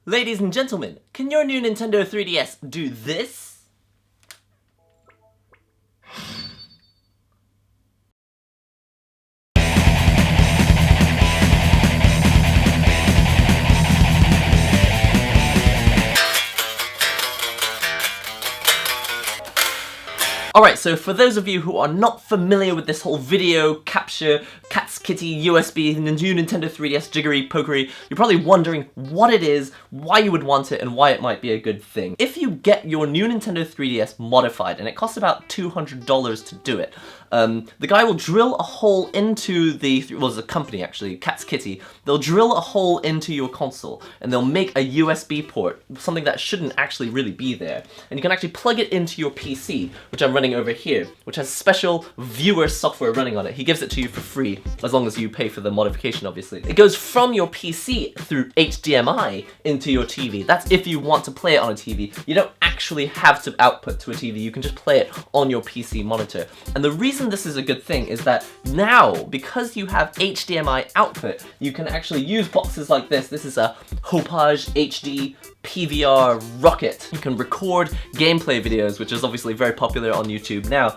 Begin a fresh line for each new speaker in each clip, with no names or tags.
Ladies and gentlemen, can your new Nintendo 3DS do this? Alright, so for those of you who are not familiar with this whole video capture, KatsuKity, USB, the new Nintendo 3DS jiggery pokery, you're probably wondering what it is, why you would want it, and why it might be a good thing. If you get your new Nintendo 3DS modified, and it costs about $200 to do it, the guy will drill a hole into the, well, it's a company actually, KatsuKity, they'll drill a hole into your console, and they'll make a USB port, something that shouldn't actually really be there, and you can actually plug it into your PC, which I'm running over here, which has special viewer software running on it. He gives it to you for free, as long as you pay for the modification, obviously. It goes from your PC through HDMI into your TV. That's if you want to play it on a TV. You don't actually have to output to a TV, you can just play it on your PC monitor. And the reason this is a good thing is that now, because you have HDMI output, you can actually use boxes like this. This is a Hopage HD PVR Rocket. You can record gameplay videos, which is obviously very popular on YouTube now,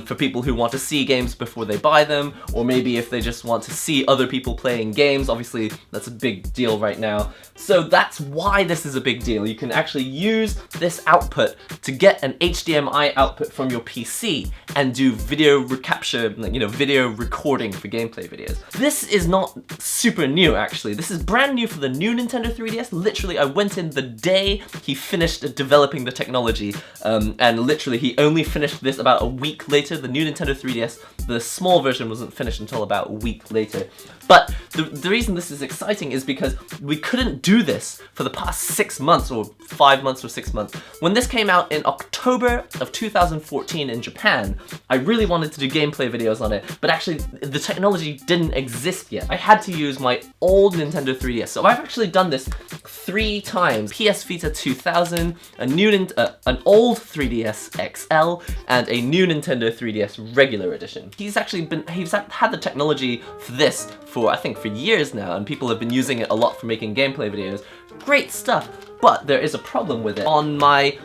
for people who want to see games before they buy them, or maybe if they just want to see other people playing games. Obviously, that's a big deal right now. So that's why this is a big deal. You can actually use this output to get an HDMI output from your PC and do video recapture, video recording for gameplay videos. This is not super new, actually. This is brand new for the new Nintendo 3DS. Literally, I went in the day he finished developing the technology, and literally he only finished this about a week later. The new Nintendo 3DS, the small version, wasn't finished until about a week later. But the reason this is exciting is because we couldn't do this for the past 6 months, or 5 months or 6 months. When this came out in October of 2014 in Japan, I really wanted to do gameplay videos on it, but actually the technology didn't exist yet. I had to use my old Nintendo 3DS, so I've actually done this 3 times. PS Vita 2000, an old 3DS XL, and a new Nintendo 3DS regular edition. He's had the technology for this for, I think, for years now, and people have been using it a lot for making gameplay videos. Great stuff, but there is a problem with it. On my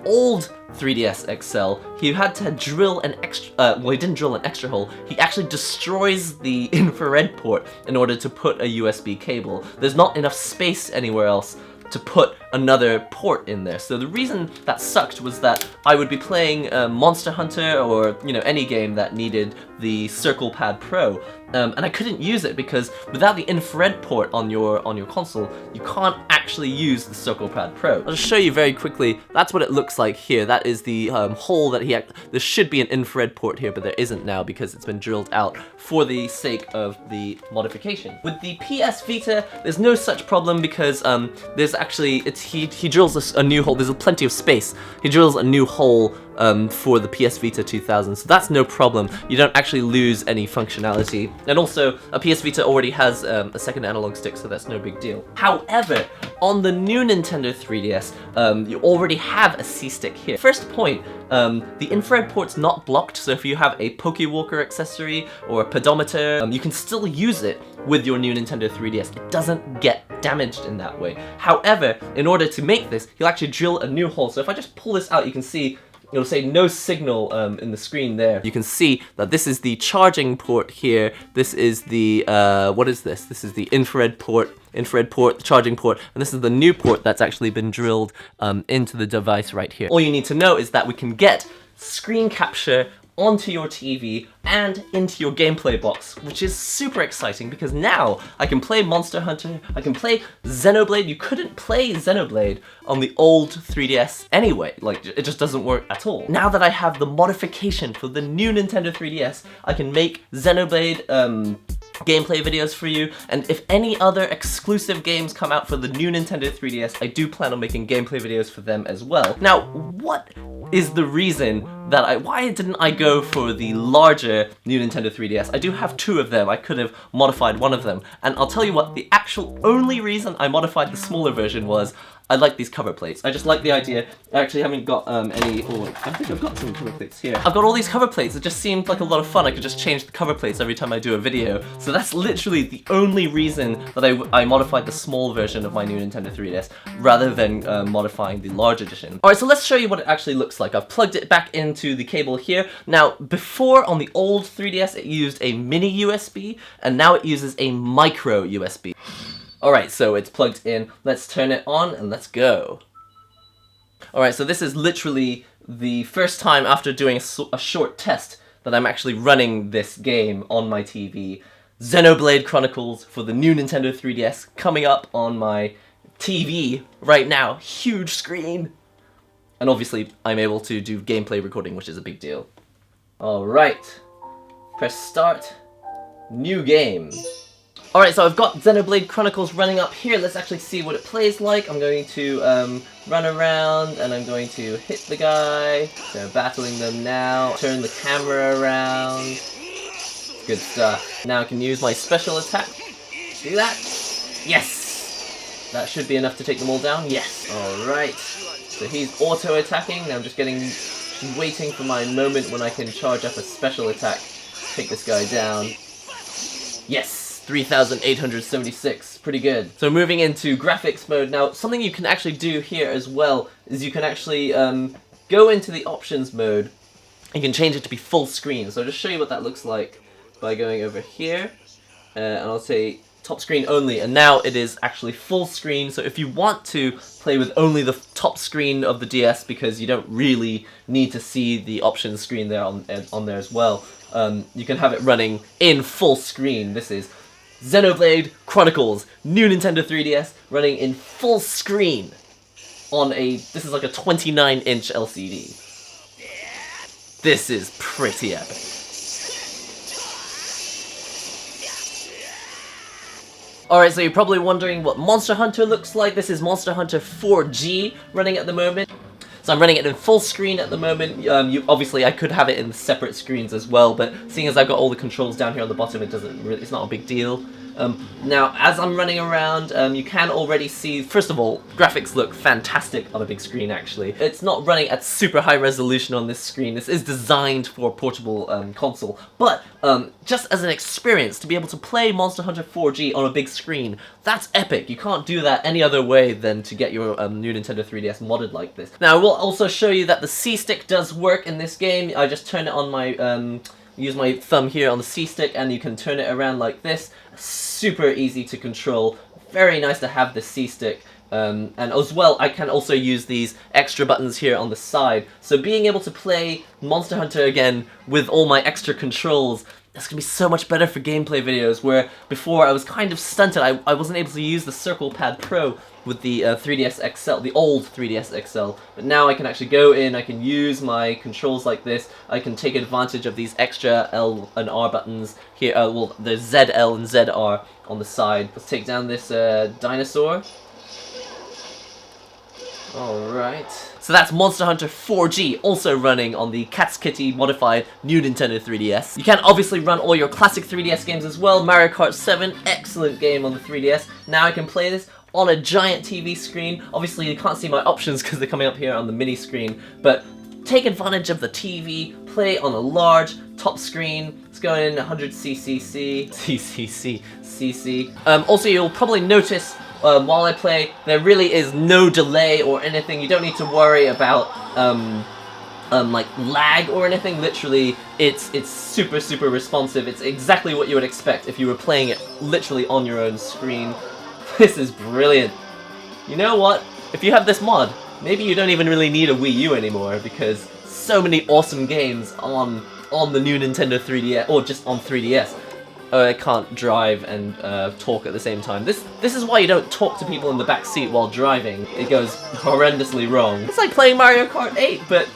old 3DS XL, he had to drill an extra, well, he didn't drill an extra hole, he actually destroys the infrared port in order to put a USB cable. There's not enough space anywhere else to put another port in there. So the reason that sucked was that I would be playing Monster Hunter or any game that needed the Circle Pad Pro, and I couldn't use it because without the infrared port on your console, you can't actually use the Circle Pad Pro. I'll just show you very quickly. That's what it looks like here. That is the hole that there should be an infrared port here, but there isn't now because it's been drilled out for the sake of the modification. With the PS Vita, there's no such problem because there's actually, he drills a new hole. There's plenty of space. He drills a new hole for the PS Vita 2000, so that's no problem. You don't actually lose any functionality. And also, a PS Vita already has a second analog stick, so that's no big deal. However, on the new Nintendo 3DS, you already have a C-stick here. First point, the infrared port's not blocked, so if you have a Pokewalker accessory or a pedometer, you can still use it with your new Nintendo 3DS. It doesn't get damaged in that way. However, in order to make this, you'll actually drill a new hole. So if I just pull this out, you can see it'll say no signal in the screen there. You can see that this is the charging port here. This is the, what is this? This is the infrared port, the charging port, and this is the new port that's actually been drilled into the device right here. All you need to know is that we can get screen capture onto your TV and into your gameplay box, which is super exciting because now I can play Monster Hunter, I can play Xenoblade. You couldn't play Xenoblade on the old 3DS anyway, like it just doesn't work at all. Now that I have the modification for the new Nintendo 3DS, I can make Xenoblade gameplay videos for you, and if any other exclusive games come out for the new Nintendo 3DS, I do plan on making gameplay videos for them as well. Now, what is the reason that why didn't I go for the larger new Nintendo 3DS? I do have 2 of them. I could have modified one of them, and I'll tell you what, the actual only reason I modified the smaller version was I like these cover plates. I just like the idea. I actually haven't got any, I think I've got some cover plates here. I've got all these cover plates. It just seemed like a lot of fun. I could just change the cover plates every time I do a video. So that's literally the only reason that I modified the small version of my new Nintendo 3DS rather than modifying the large edition. Alright, so let's show you what it actually looks like. I've plugged it back into the cable here. Now, before on the old 3DS, it used a mini USB, and now it uses a micro USB. Alright, so it's plugged in. Let's turn it on and let's go. Alright, so this is literally the first time after doing a short test that I'm actually running this game on my TV. Xenoblade Chronicles for the new Nintendo 3DS coming up on my TV right now. Huge screen. And obviously, I'm able to do gameplay recording, which is a big deal. Alright. Press start. New game. Alright, so I've got Xenoblade Chronicles running up here. Let's actually see what it plays like. I'm going to run around and I'm going to hit the guy. So battling them now. Turn the camera around. Good stuff. Now I can use my special attack. Do that. Yes! That should be enough to take them all down. Yes. Alright. So he's auto-attacking. Now I'm just waiting for my moment when I can charge up a special attack. Take this guy down. Yes! 3,876, pretty good. So moving into graphics mode, now something you can actually do here as well is you can actually go into the options mode. You can change it to be full screen, so I'll just show you what that looks like by going over here, and I'll say top screen only, and now it is actually full screen. So if you want to play with only the top screen of the DS because you don't really need to see the options screen there on there as well, you can have it running in full screen. This is Xenoblade Chronicles, new Nintendo 3DS, running in full screen on this is like a 29-inch LCD. This is pretty epic. Alright, so you're probably wondering what Monster Hunter looks like. This is Monster Hunter 4G running at the moment. So I'm running it in full screen at the moment. Obviously, I could have it in separate screens as well, but seeing as I've got all the controls down here on the bottom, it's not a big deal. Now, as I'm running around, you can already see, first of all, graphics look fantastic on a big screen, actually. It's not running at super high resolution on this screen. This is designed for a portable console, but just as an experience, to be able to play Monster Hunter 4G on a big screen, that's epic. You can't do that any other way than to get your new Nintendo 3DS modded like this. Now, I will also show you that the C-Stick does work in this game. I just turn it on my... use my thumb here on the C-Stick and you can turn it around like this. Super easy to control. Very nice to have the C-Stick. And as well, I can also use these extra buttons here on the side. So being able to play Monster Hunter again with all my extra controls, that's going to be so much better for gameplay videos, where before I was kind of stunted. I wasn't able to use the Circle Pad Pro with the 3DS XL, the old 3DS XL, but now I can actually go in, I can use my controls like this, I can take advantage of these extra L and R buttons here, well, there's ZL and ZR on the side. Let's take down this dinosaur. Alright. So that's Monster Hunter 4G, also running on the KatsuKity modified new Nintendo 3DS. You can obviously run all your classic 3DS games as well. Mario Kart 7, excellent game on the 3DS. Now I can play this on a giant TV screen. Obviously you can't see my options because they're coming up here on the mini screen, but take advantage of the TV, play on a large top screen. It's going in 100cc. Also, you'll probably notice while I play, there really is no delay or anything. You don't need to worry about like lag or anything. Literally, it's super responsive. It's exactly what you would expect if you were playing it literally on your own screen. This is brilliant. You know what? If you have this mod, maybe you don't even really need a Wii U anymore, because so many awesome games on the new Nintendo 3DS, or just on 3DS. Oh, I can't drive and talk at the same time. This is why you don't talk to people in the back seat while driving. It goes horrendously wrong. It's like playing Mario Kart 8, but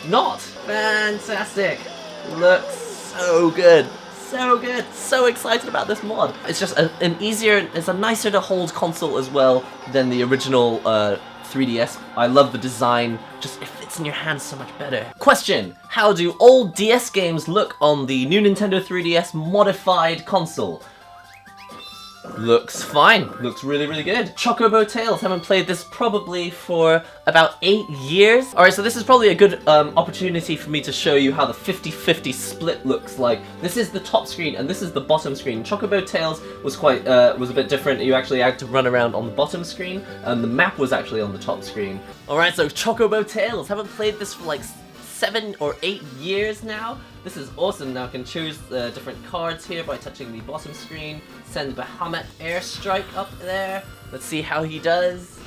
not. Fantastic. Looks so good. So good. So excited about this mod. It's just it's a nicer to hold console as well than the original 3DS. I love the design. Just, it fits in your hands so much better. Question: how do old DS games look on the new Nintendo 3DS modified console? Looks fine. Looks really, really good. Chocobo Tales. Haven't played this probably for about 8 years. Alright, so this is probably a good opportunity for me to show you how the 50-50 split looks like. This is the top screen and this is the bottom screen. Chocobo Tales was was a bit different. You actually had to run around on the bottom screen and the map was actually on the top screen. Alright, so Chocobo Tales. Haven't played this for like 7 or 8 years now. This is awesome. Now I can choose the different cards here by touching the bottom screen. Send Bahamut Airstrike up there. Let's see how he does.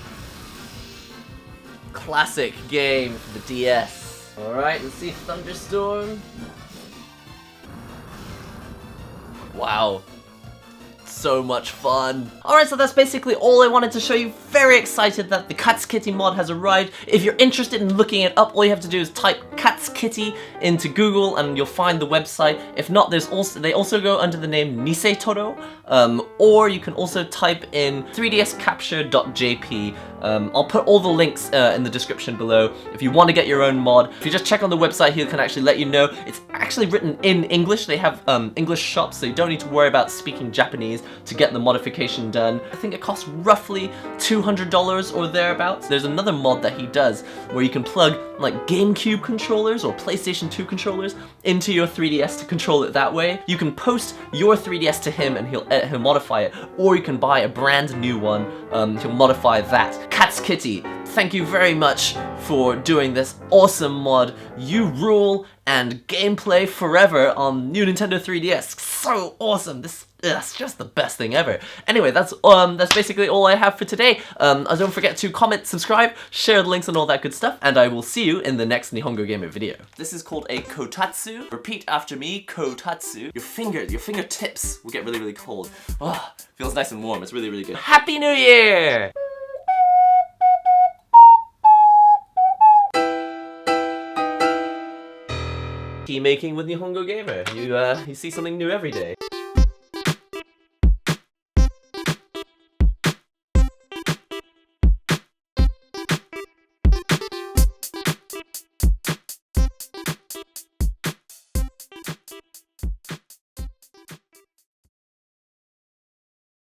Classic game for the DS. Alright, let's see Thunderstorm. Wow. So much fun. Alright, so that's basically all I wanted to show you. Very excited that the KatsuKity mod has arrived. If you're interested in looking it up, all you have to do is type KatsuKity into Google and you'll find the website. If not, they also go under the name Nisetoro, or you can also type in 3dscapture.jp. I'll put all the links in the description below if you want to get your own mod. If you just check on the website, he can actually let you know. It's actually written in English. They have English shops, so you don't need to worry about speaking Japanese to get the modification done. I think it costs roughly $200 or thereabouts. There's another mod that he does where you can plug like GameCube controllers or PlayStation 2 controllers into your 3DS to control it that way. You can post your 3DS to him and he'll modify it, or you can buy a brand new one. He'll modify that. KatsuKity, thank you very much for doing this awesome mod. You rule, and gameplay forever on new Nintendo 3DS. So awesome. That's just the best thing ever. Anyway, that's basically all I have for today. Don't forget to comment, subscribe, share the links and all that good stuff, and I will see you in the next NihongoGamer video. This is called a kotatsu. Repeat after me, kotatsu. Your fingertips will get really, really cold. Oh, feels nice and warm. It's really, really good. Happy New Year! Key making with NihongoGamer. You see something new every day.